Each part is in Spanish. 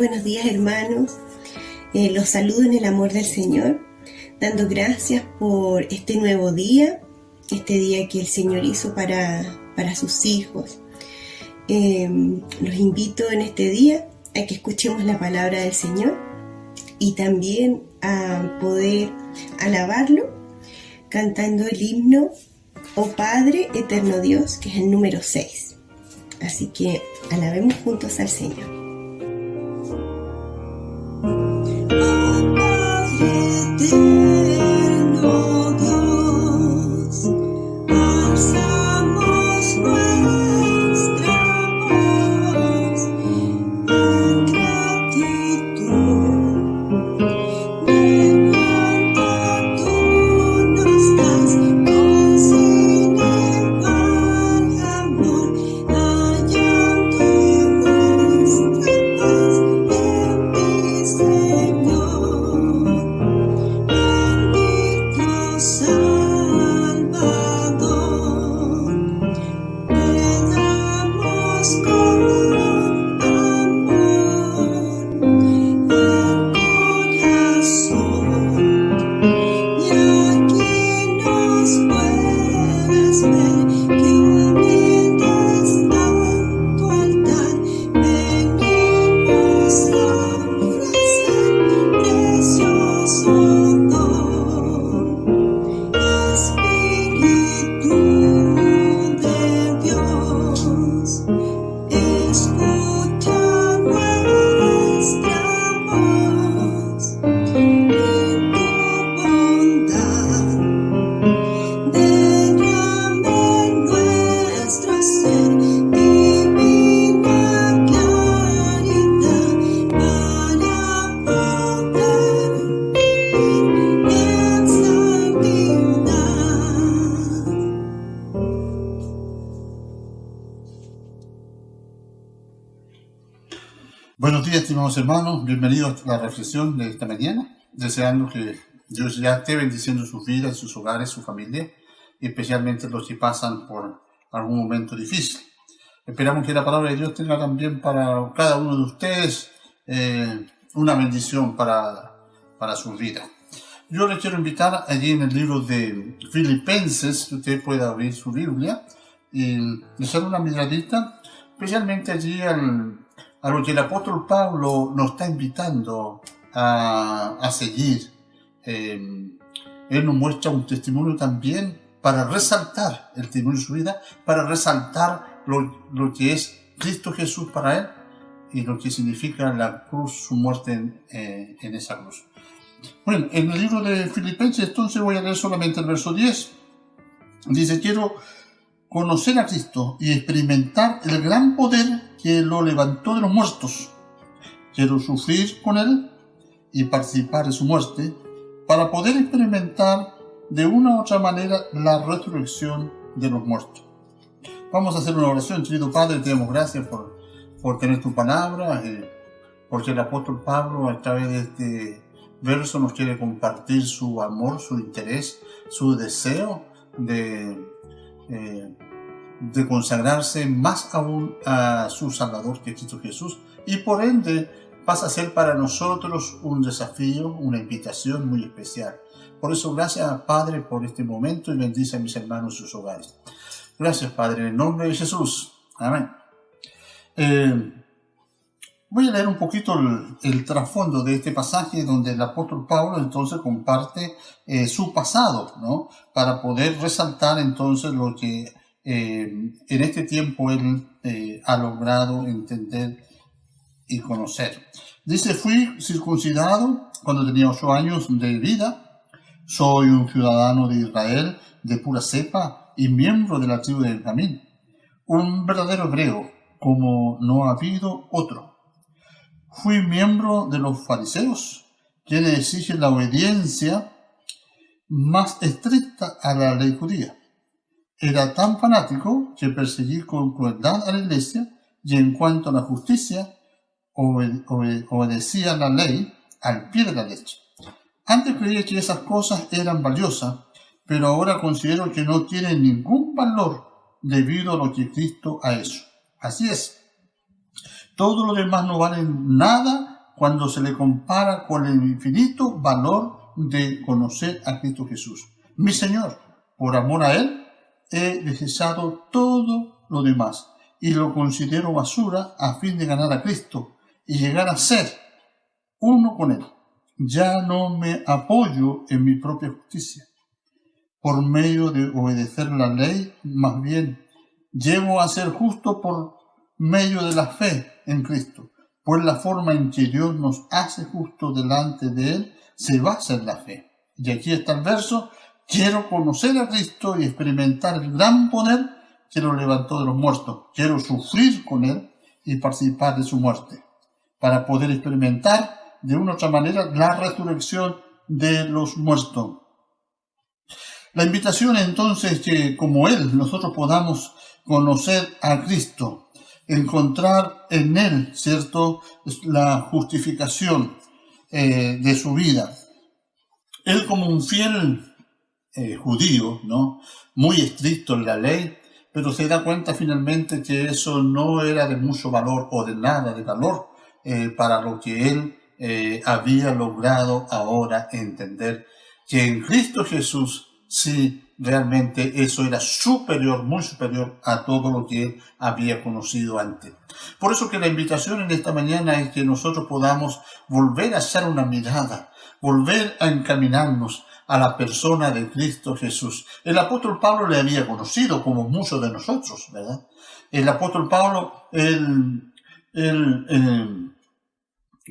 Buenos días, hermanos. Los saludo en el amor del Señor, dando gracias por este nuevo día, este día que el Señor hizo para sus hijos. Los invito en este día a que escuchemos la palabra del Señor y también a poder alabarlo cantando el himno Oh Padre, Eterno Dios, que es el número 6. Así que alabemos juntos al Señor. Buenos días, estimados hermanos, bienvenidos a la reflexión de esta mañana, deseando que Dios ya esté bendiciendo sus vidas, sus hogares, su familia, y especialmente los que pasan por algún momento difícil. Esperamos que la palabra de Dios tenga también para cada uno de ustedes una bendición para sus vidas. Yo les quiero invitar allí en el libro de Filipenses, que usted pueda abrir su Biblia y echar una miradita, especialmente allí a lo que el apóstol Pablo nos está invitando a seguir. Él nos muestra un testimonio también para resaltar el testimonio de su vida, para resaltar lo que es Cristo Jesús para él y lo que significa la cruz, su muerte en esa cruz. Bueno, en el libro de Filipenses, entonces voy a leer solamente el verso 10. Dice, quiero conocer a Cristo y experimentar el gran poder que lo levantó de los muertos. Quiero sufrir con él y participar de su muerte para poder experimentar de una u otra manera la resurrección de los muertos. Vamos a hacer una oración. Querido Padre, te damos gracias por tener tu palabra, porque el apóstol Pablo a través de este verso nos quiere compartir su amor, su interés, su deseo de consagrarse más aún a su Salvador, que es Cristo Jesús, y por ende pasa a ser para nosotros un desafío, una invitación muy especial. Por eso, gracias Padre por este momento y bendice a mis hermanos y sus hogares. Gracias Padre, en el nombre de Jesús. Amén. Voy a leer un poquito el trasfondo de este pasaje donde el apóstol Pablo entonces comparte su pasado, ¿no? Para poder resaltar entonces lo que en este tiempo él ha logrado entender y conocer. Dice, fui circuncidado cuando tenía 8 años de vida, soy un ciudadano de Israel de pura cepa y miembro de la tribu de Benjamín, un verdadero hebreo como no ha habido otro. Fui miembro de los fariseos, quienes exigen la obediencia más estricta a la ley judía. Era tan fanático que perseguí con crueldad a la iglesia y en cuanto a la justicia, obedecía la ley al pie de la letra. Antes creía que esas cosas eran valiosas, pero ahora considero que no tienen ningún valor debido a lo que Cristo ha hecho. Así es. Todo lo demás no vale nada cuando se le compara con el infinito valor de conocer a Cristo Jesús. Mi Señor, por amor a Él, he desechado todo lo demás y lo considero basura a fin de ganar a Cristo y llegar a ser uno con Él. Ya no me apoyo en mi propia justicia por medio de obedecer la ley, más bien llego a ser justo por medio de la fe en Cristo, pues la forma en que Dios nos hace justo delante de Él se basa en la fe. Y aquí está el verso: quiero conocer a Cristo y experimentar el gran poder que lo levantó de los muertos. Quiero sufrir con Él y participar de su muerte, para poder experimentar de una u otra manera la resurrección de los muertos. La invitación entonces que como Él nosotros podamos conocer a Cristo, encontrar en Él, ¿cierto?, la justificación de su vida. Él como un fiel judío, ¿no?, muy estricto en la ley, pero se da cuenta finalmente que eso no era de mucho valor o de nada de valor para lo que Él había logrado ahora entender, que en Cristo Jesús sí, realmente eso era superior, muy superior a todo lo que Él había conocido antes. Por eso que la invitación en esta mañana es que nosotros podamos volver a echar una mirada, volver a encaminarnos a la persona de Cristo Jesús. El apóstol Pablo le había conocido, como muchos de nosotros, ¿verdad? El apóstol Pablo,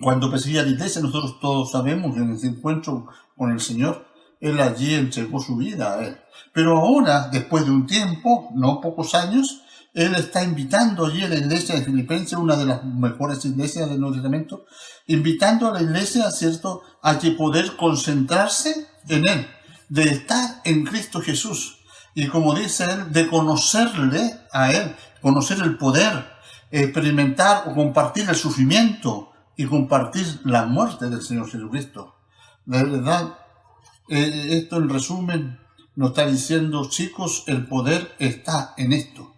cuando perseguía la iglesia, nosotros todos sabemos, en ese encuentro con el Señor, Él allí entregó su vida a Él. Pero ahora, después de un tiempo, no pocos años, Él está invitando allí a la iglesia de Filipenses, una de las mejores iglesias del Nuevo Testamento, invitando a la iglesia, ¿cierto?, a que poder concentrarse en Él, de estar en Cristo Jesús. Y como dice Él, de conocerle a Él, conocer el poder, experimentar o compartir el sufrimiento y compartir la muerte del Señor Jesucristo. De verdad, esto en resumen nos está diciendo, chicos, el poder está en esto.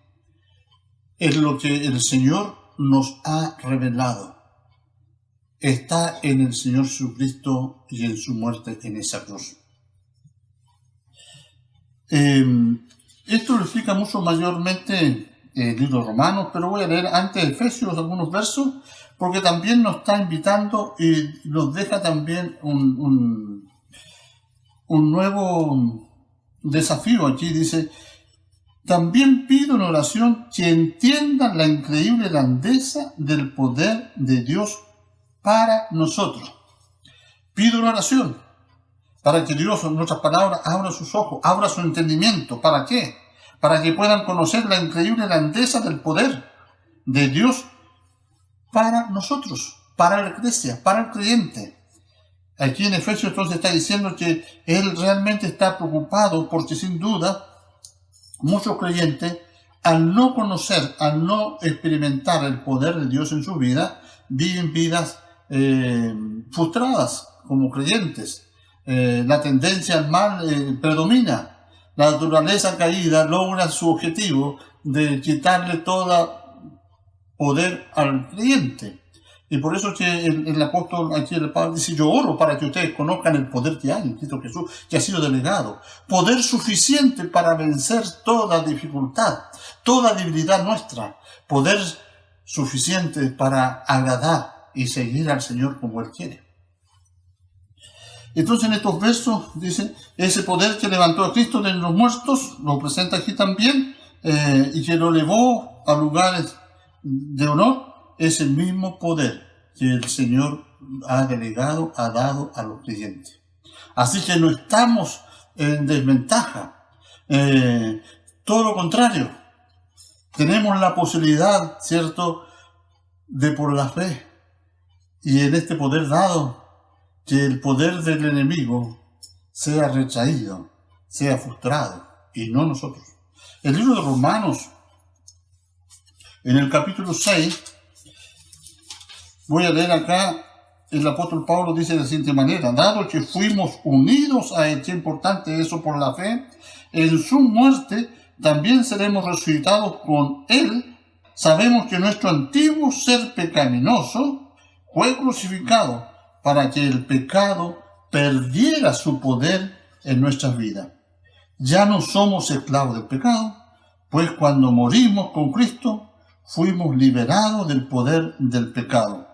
Es lo que el Señor nos ha revelado. Está en el Señor Jesucristo y en su muerte en esa cruz. Esto lo explica mucho mayormente el libro de Romanos, pero voy a leer antes de Efesios algunos versos, porque también nos está invitando y nos deja también un nuevo desafío. Aquí dice: también pido en oración que entiendan la increíble grandeza del poder de Dios para nosotros. Pido en oración para que Dios, en otras palabras, abra sus ojos, abra su entendimiento. ¿Para qué? Para que puedan conocer la increíble grandeza del poder de Dios para nosotros, para la iglesia, para el creyente. Aquí en Efesios entonces está diciendo que Él realmente está preocupado porque sin duda muchos creyentes, al no conocer, al no experimentar el poder de Dios en su vida, viven vidas frustradas como creyentes. La tendencia al mal predomina. La naturaleza caída logra su objetivo de quitarle todo poder al creyente. Y por eso que el apóstol aquí, el Pablo, dice: yo oro para que ustedes conozcan el poder que hay en Cristo Jesús, que ha sido delegado. Poder suficiente para vencer toda dificultad, toda debilidad nuestra. Poder suficiente para agradar y seguir al Señor como Él quiere. Entonces en estos versos dice: ese poder que levantó a Cristo de los muertos, lo presenta aquí también, y que lo elevó a lugares de honor, es el mismo poder que el Señor ha delegado, ha dado a los creyentes. Así que no estamos en desventaja, todo lo contrario, tenemos la posibilidad, ¿cierto?, de por la fe y en este poder dado, que el poder del enemigo sea retraído, sea frustrado, y no nosotros. El libro de Romanos, en el capítulo 6, voy a leer acá, el apóstol Pablo dice de la siguiente manera: dado que fuimos unidos a Él, qué importante eso, por la fe, en su muerte también seremos resucitados con Él. Sabemos que nuestro antiguo ser pecaminoso fue crucificado para que el pecado perdiera su poder en nuestras vidas. Ya no somos esclavos del pecado, pues cuando morimos con Cristo, fuimos liberados del poder del pecado.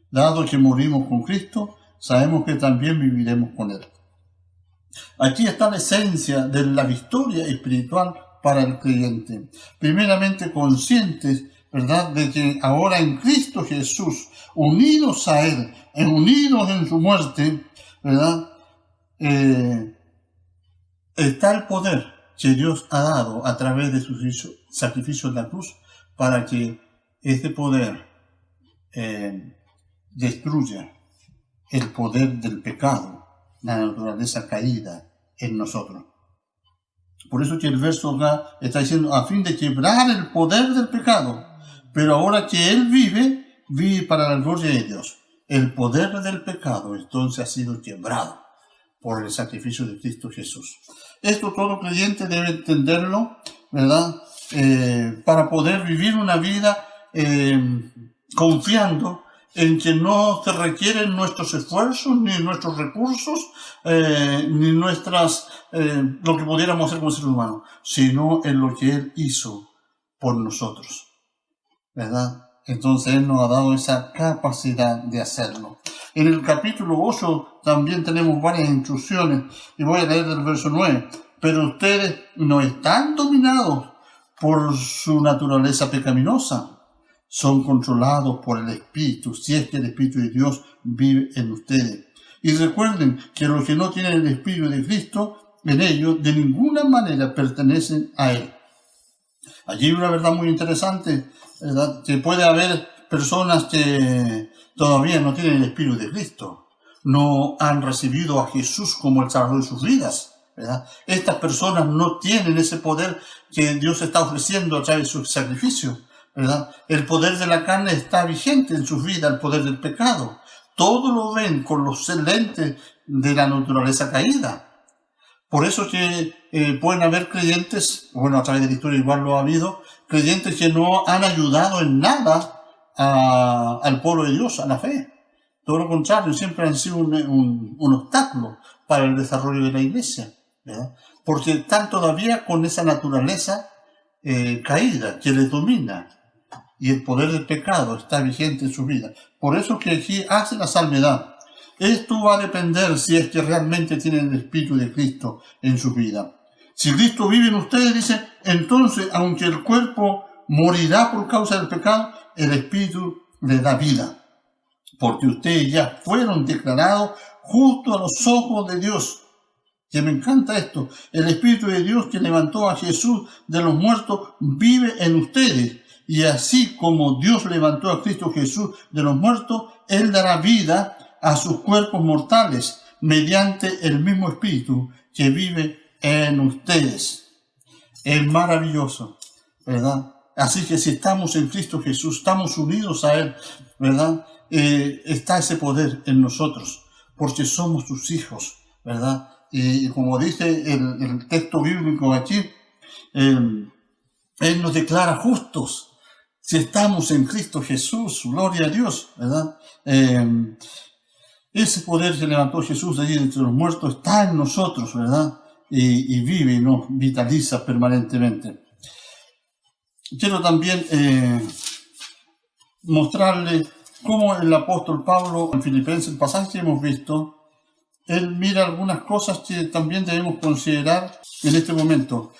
Dado que morimos con Cristo, sabemos que también viviremos con Él. Aquí está la esencia de la victoria espiritual para el creyente. Primeramente conscientes, ¿verdad?, de que ahora en Cristo Jesús, unidos a Él, unidos en su muerte, ¿verdad?, está el poder que Dios ha dado a través de su sacrificio en la cruz para que este poder destruya el poder del pecado, la naturaleza caída en nosotros. Por eso que el verso acá está diciendo, a fin de quebrar el poder del pecado. Pero ahora que Él vive, vive para la gloria de Dios. El poder del pecado entonces ha sido quebrado por el sacrificio de Cristo Jesús. Esto todo creyente debe entenderlo, ¿verdad? Para poder vivir una vida confiando en que no se requieren nuestros esfuerzos, ni nuestros recursos, ni lo que pudiéramos hacer como seres humanos, sino en lo que Él hizo por nosotros, ¿verdad? Entonces Él nos ha dado esa capacidad de hacerlo. En el capítulo 8 también tenemos varias instrucciones, y voy a leer del verso 9. Pero ustedes no están dominados por su naturaleza pecaminosa, son controlados por el Espíritu, si es que el Espíritu de Dios vive en ustedes. Y recuerden que los que no tienen el Espíritu de Cristo en ellos, de ninguna manera pertenecen a Él. Allí hay una verdad muy interesante, ¿verdad?, que puede haber personas que todavía no tienen el Espíritu de Cristo, no han recibido a Jesús como el Salvador de sus vidas, ¿verdad? Estas personas no tienen ese poder que Dios está ofreciendo a través de su sacrificio, ¿verdad? El poder de la carne está vigente en sus vidas, el poder del pecado. Todo lo ven con los lentes de la naturaleza caída. Por eso que pueden haber creyentes, bueno, a través de la historia igual lo ha habido, creyentes que no han ayudado en nada al pueblo de Dios, a la fe. Todo lo contrario, siempre han sido un obstáculo para el desarrollo de la iglesia, ¿verdad? Porque están todavía con esa naturaleza caída que les domina. Y el poder del pecado está vigente en su vida. Por eso que aquí hace la salvedad. Esto va a depender si es que realmente tienen el Espíritu de Cristo en su vida. Si Cristo vive en ustedes, dice, entonces, aunque el cuerpo morirá por causa del pecado, el Espíritu le da vida. Porque ustedes ya fueron declarados justos a los ojos de Dios. Que me encanta esto. El Espíritu de Dios que levantó a Jesús de los muertos vive en ustedes. Y así como Dios levantó a Cristo Jesús de los muertos, Él dará vida a sus cuerpos mortales mediante el mismo Espíritu que vive en ustedes. Es maravilloso, ¿verdad? Así que si estamos en Cristo Jesús, estamos unidos a Él, ¿verdad? Está ese poder en nosotros, porque somos sus hijos, ¿verdad? Y como dice el texto bíblico aquí, Él nos declara justos. Si estamos en Cristo Jesús, gloria a Dios, ¿verdad? Ese poder que levantó Jesús de allí entre los muertos está en nosotros, ¿verdad? Y vive y nos vitaliza permanentemente. Quiero también mostrarle cómo el apóstol Pablo en Filipenses, el pasaje que hemos visto, él mira algunas cosas que también debemos considerar en este momento.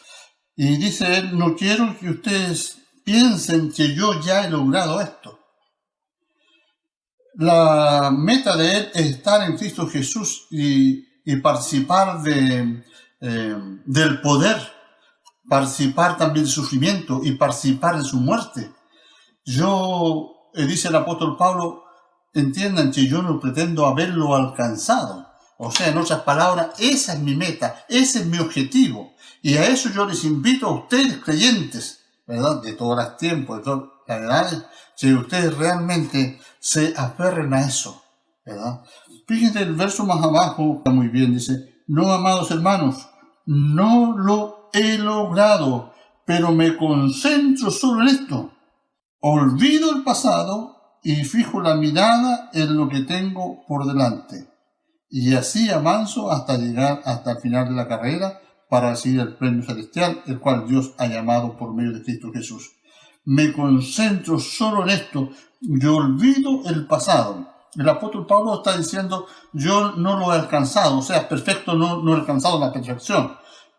Y dice él, no quiero que ustedes piensen que yo ya he logrado esto. La meta de él es estar en Cristo Jesús y participar del poder, participar también del sufrimiento y participar de su muerte. Dice el apóstol Pablo, entiendan que yo no pretendo haberlo alcanzado. O sea, en otras palabras, esa es mi meta, ese es mi objetivo. Y a eso yo les invito a ustedes, creyentes, ¿verdad? De todos los tiempos, de todas las edades, que ustedes realmente se aferren a eso, ¿verdad? Fíjense el verso más abajo, está muy bien, dice, no, amados hermanos, no lo he logrado, pero me concentro solo en esto. Olvido el pasado y fijo la mirada en lo que tengo por delante. Y así avanzo hasta llegar hasta el final de la carrera para recibir el premio celestial, el cual Dios ha llamado por medio de Cristo Jesús. Me concentro solo en esto, yo olvido el pasado. El apóstol Pablo está diciendo, yo no lo he alcanzado, o sea, perfecto no he alcanzado la perfección,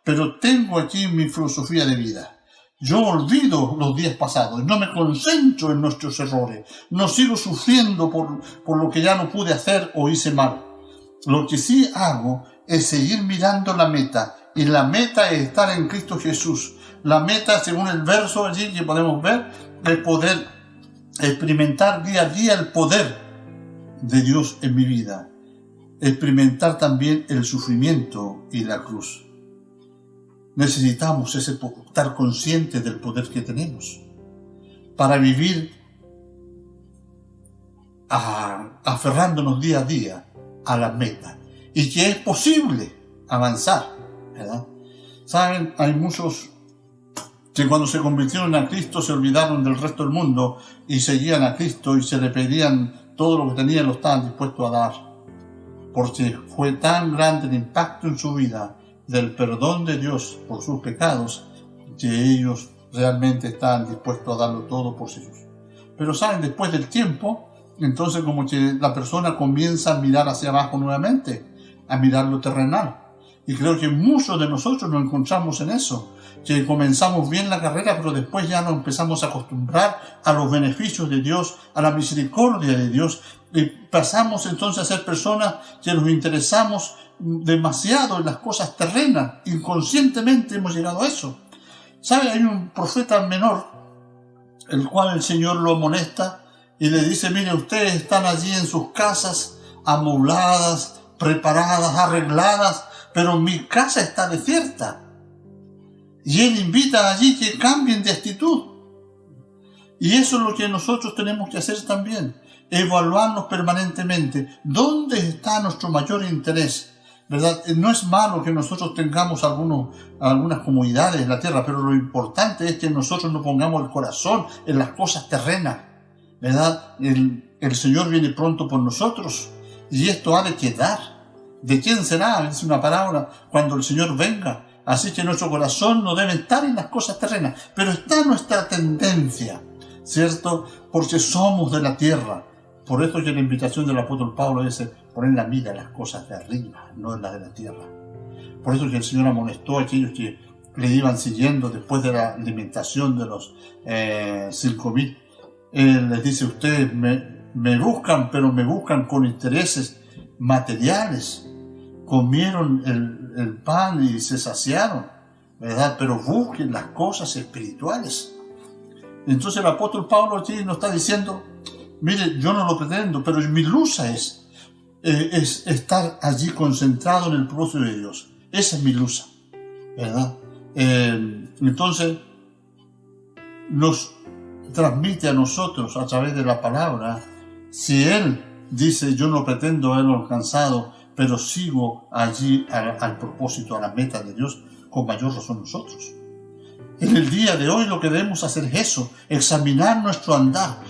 pero tengo aquí mi filosofía de vida. Yo olvido los días pasados, no me concentro en nuestros errores, no sigo sufriendo por lo que ya no pude hacer o hice mal. Lo que sí hago es seguir mirando la meta, y la meta es estar en Cristo Jesús. La meta, según el verso allí que podemos ver, es poder experimentar día a día el poder de Dios en mi vida, experimentar también el sufrimiento y la cruz. Necesitamos estar conscientes del poder que tenemos para vivir aferrándonos día a día a la meta, y que es posible avanzar, ¿verdad? Saben, hay muchos que cuando se convirtieron a Cristo se olvidaron del resto del mundo y seguían a Cristo y se le pedían todo lo que tenían, lo estaban dispuestos a dar, porque fue tan grande el impacto en su vida del perdón de Dios por sus pecados, que ellos realmente estaban dispuestos a darlo todo por Jesús. Pero saben, después del tiempo, entonces como que la persona comienza a mirar hacia abajo nuevamente, a mirar lo terrenal. Y creo que muchos de nosotros nos encontramos en eso, que comenzamos bien la carrera, pero después ya nos empezamos a acostumbrar a los beneficios de Dios, a la misericordia de Dios, y pasamos entonces a ser personas que nos interesamos demasiado en las cosas terrenas. Inconscientemente hemos llegado a eso. ¿Sabe? Hay un profeta menor, el cual el Señor lo amonesta y le dice, mire, ustedes están allí en sus casas, amobladas, preparadas, arregladas, pero mi casa está desierta. Y Él invita allí que cambien de actitud. Y eso es lo que nosotros tenemos que hacer también, evaluarnos permanentemente. ¿Dónde está nuestro mayor interés? ¿Verdad? No es malo que nosotros tengamos algunas comodidades en la tierra, pero lo importante es que nosotros no pongamos el corazón en las cosas terrenas, ¿verdad? El Señor viene pronto por nosotros y esto ha de quedar. ¿De quién será? Dice una parábola, cuando el Señor venga. Así que nuestro corazón no debe estar en las cosas terrenas, pero está nuestra tendencia, ¿cierto? Porque somos de la tierra. Por eso que la invitación del apóstol Pablo es poner la mira en las cosas de arriba, no en las de la tierra. Por eso que el Señor amonestó a aquellos que le iban siguiendo después de la alimentación de los 5,000. Él les dice, ustedes me buscan, pero me buscan con intereses materiales. Comieron el pan y se saciaron, ¿verdad? Pero busquen las cosas espirituales. Entonces el apóstol Pablo aquí nos está diciendo, mire, yo no lo pretendo, pero mi lucha es estar allí concentrado en el propósito de Dios. Esa es mi lucha, ¿verdad? Entonces nos transmite a nosotros a través de la palabra, si Él dice, yo no pretendo haberlo alcanzado, pero sigo allí al propósito, a la meta de Dios, con mayor razón nosotros. En el día de hoy lo que debemos hacer es eso, examinar nuestro andar.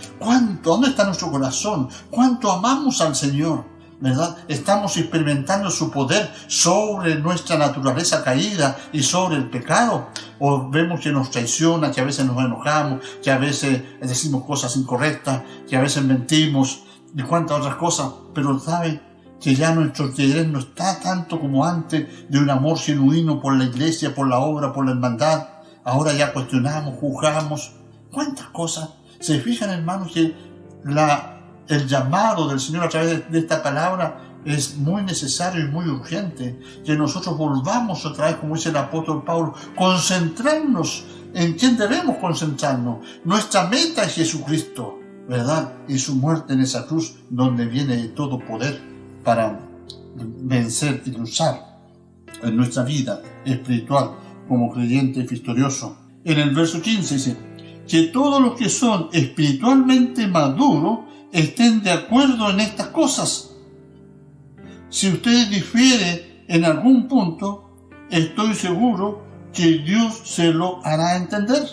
¿Dónde está nuestro corazón? ¿Cuánto amamos al Señor? ¿Verdad? ¿Estamos experimentando su poder sobre nuestra naturaleza caída y sobre el pecado? ¿O vemos que nos traiciona, que a veces nos enojamos, que a veces decimos cosas incorrectas, que a veces mentimos y cuántas otras cosas? Pero ¿sabe? Que ya nuestro interés no está tanto como antes de un amor genuino por la iglesia, por la obra, por la hermandad. Ahora ya cuestionamos, juzgamos. ¿Cuántas cosas? ¿Se fijan, hermanos, que el llamado del Señor a través de esta palabra es muy necesario y muy urgente? Que nosotros volvamos otra vez, como dice el apóstol Pablo, concentrarnos en quién debemos concentrarnos. Nuestra meta es Jesucristo, ¿verdad? Y su muerte en esa cruz, donde viene todo poder para vencer y luchar en nuestra vida espiritual como creyente victorioso. En el verso 15 dice, que todos los que son espiritualmente maduros estén de acuerdo en estas cosas. Si usted difiere en algún punto, estoy seguro que Dios se lo hará entender.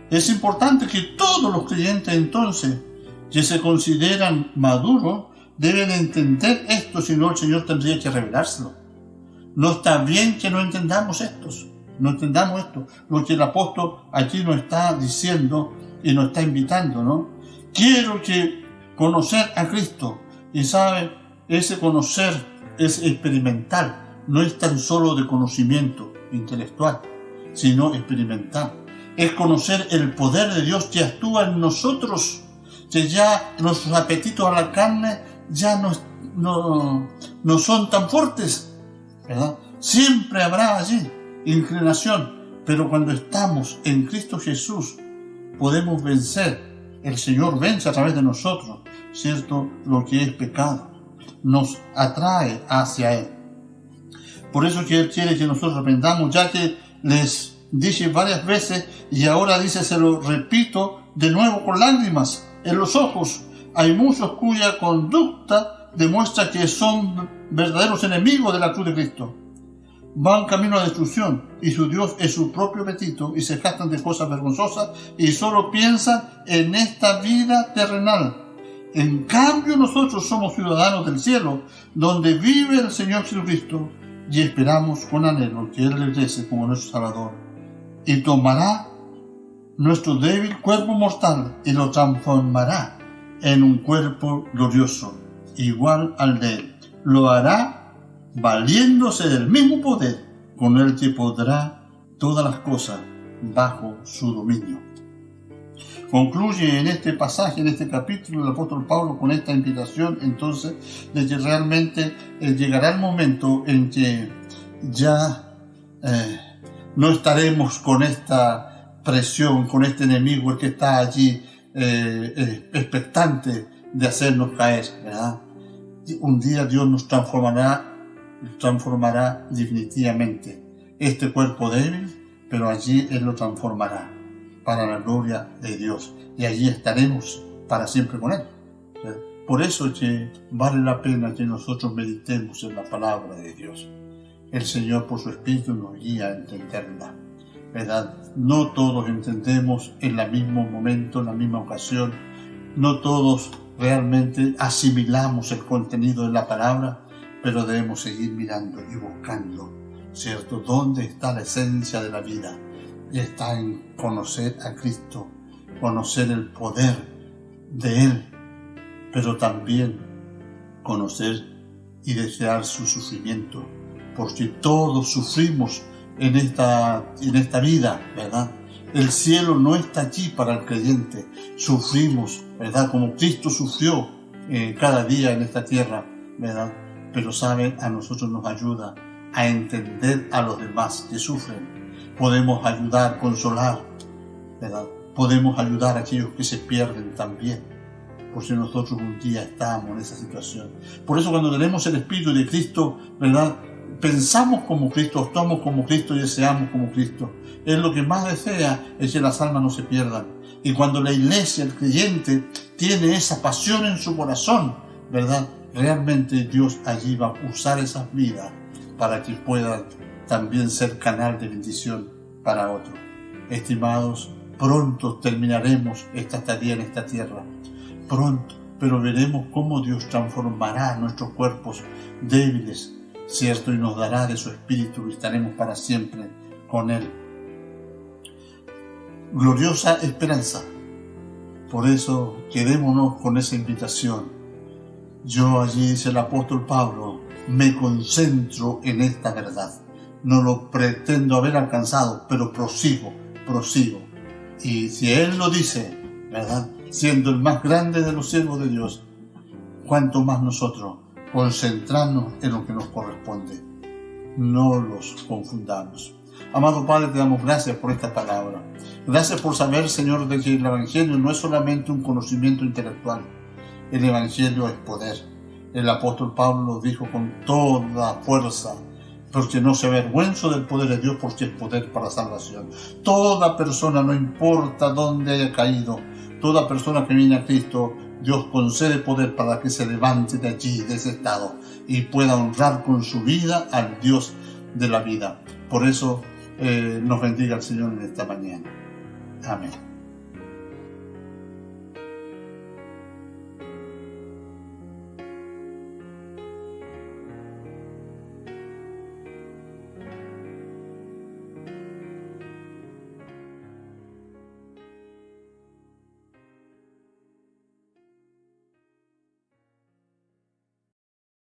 Es importante que todos los creyentes entonces que se consideran maduros deben entender esto, si no el Señor tendría que revelárselo. No está bien que no entendamos esto. Lo que el apóstol aquí nos está diciendo y nos está invitando, ¿no? Quiero que conocer a Cristo. Y sabe, ese conocer es experimental. No es tan solo de conocimiento intelectual, sino experimental. Es conocer el poder de Dios que actúa en nosotros, que ya nuestros apetitos a la carne ya no son tan fuertes, ¿verdad? Siempre habrá allí inclinación, pero cuando estamos en Cristo Jesús podemos vencer. El Señor vence a través de nosotros, ¿cierto? Lo que es pecado nos atrae hacia Él. Por eso que Él quiere que nosotros aprendamos, ya que les dije varias veces y ahora dice, se lo repito de nuevo con lágrimas en los ojos. Hay muchos cuya conducta demuestra que son verdaderos enemigos de la cruz de Cristo. Van camino a destrucción y su Dios es su propio apetito y se jactan de cosas vergonzosas y solo piensan en esta vida terrenal. En cambio nosotros somos ciudadanos del cielo, donde vive el Señor Jesucristo, y esperamos con anhelo que Él regrese como nuestro Salvador y tomará nuestro débil cuerpo mortal y lo transformará en un cuerpo glorioso, igual al de Él. Lo hará valiéndose del mismo poder con el que podrá todas las cosas bajo su dominio. Concluye en este pasaje, en este capítulo, el apóstol Pablo con esta invitación, entonces, de que realmente llegará el momento en que ya no estaremos con esta presión, con este enemigo, el que está allí expectante de hacernos caer, ¿verdad? Un día Dios nos transformará definitivamente este cuerpo débil, pero allí Él lo transformará para la gloria de Dios, y allí estaremos para siempre con Él. Por eso es que vale la pena que nosotros meditemos en la palabra de Dios. El Señor por su Espíritu nos guía a entenderla, ¿verdad? No todos entendemos en el mismo momento, en la misma ocasión, no todos realmente asimilamos el contenido de la palabra, pero debemos seguir mirando y buscando, ¿cierto? ¿Dónde está la esencia de la vida? Y está en conocer a Cristo, conocer el poder de Él, pero también conocer y desear su sufrimiento, porque todos sufrimos en esta vida, ¿verdad? El cielo no está aquí para el creyente, sufrimos, ¿verdad? Como Cristo sufrió cada día en esta tierra, ¿verdad? Pero saben, a nosotros nos ayuda a entender a los demás que sufren. Podemos ayudar, consolar, ¿verdad? Podemos ayudar a aquellos que se pierden también, por si nosotros un día estamos en esa situación. Por eso cuando tenemos el Espíritu de Cristo, ¿verdad? Pensamos como Cristo, actuamos como Cristo y deseamos como Cristo. Él lo que más desea es que las almas no se pierdan. Y cuando la iglesia, el creyente, tiene esa pasión en su corazón, ¿verdad? Realmente Dios allí va a usar esas vidas para que puedan también ser canal de bendición para otros. Estimados, pronto terminaremos esta tarea en esta tierra. Pronto, pero veremos cómo Dios transformará nuestros cuerpos débiles, ¿cierto? Y nos dará de su Espíritu y estaremos para siempre con Él. Gloriosa esperanza. Por eso quedémonos con esa invitación. Yo allí, dice el apóstol Pablo, me concentro en esta verdad. No lo pretendo haber alcanzado, pero prosigo. Y si Él lo dice, ¿verdad? Siendo el más grande de los siervos de Dios, cuanto más nosotros concentrarnos en lo que nos corresponde. No los confundamos. Amado Padre, te damos gracias por esta palabra. Gracias por saber, Señor, de que el Evangelio no es solamente un conocimiento intelectual. El Evangelio es poder. El apóstol Pablo lo dijo con toda fuerza, porque no se avergüenza del poder de Dios, porque es poder para salvación. Toda persona, no importa dónde haya caído, toda persona que viene a Cristo, Dios concede poder para que se levante de allí, de ese estado, y pueda honrar con su vida al Dios de la vida. Por eso nos bendiga el Señor en esta mañana. Amén.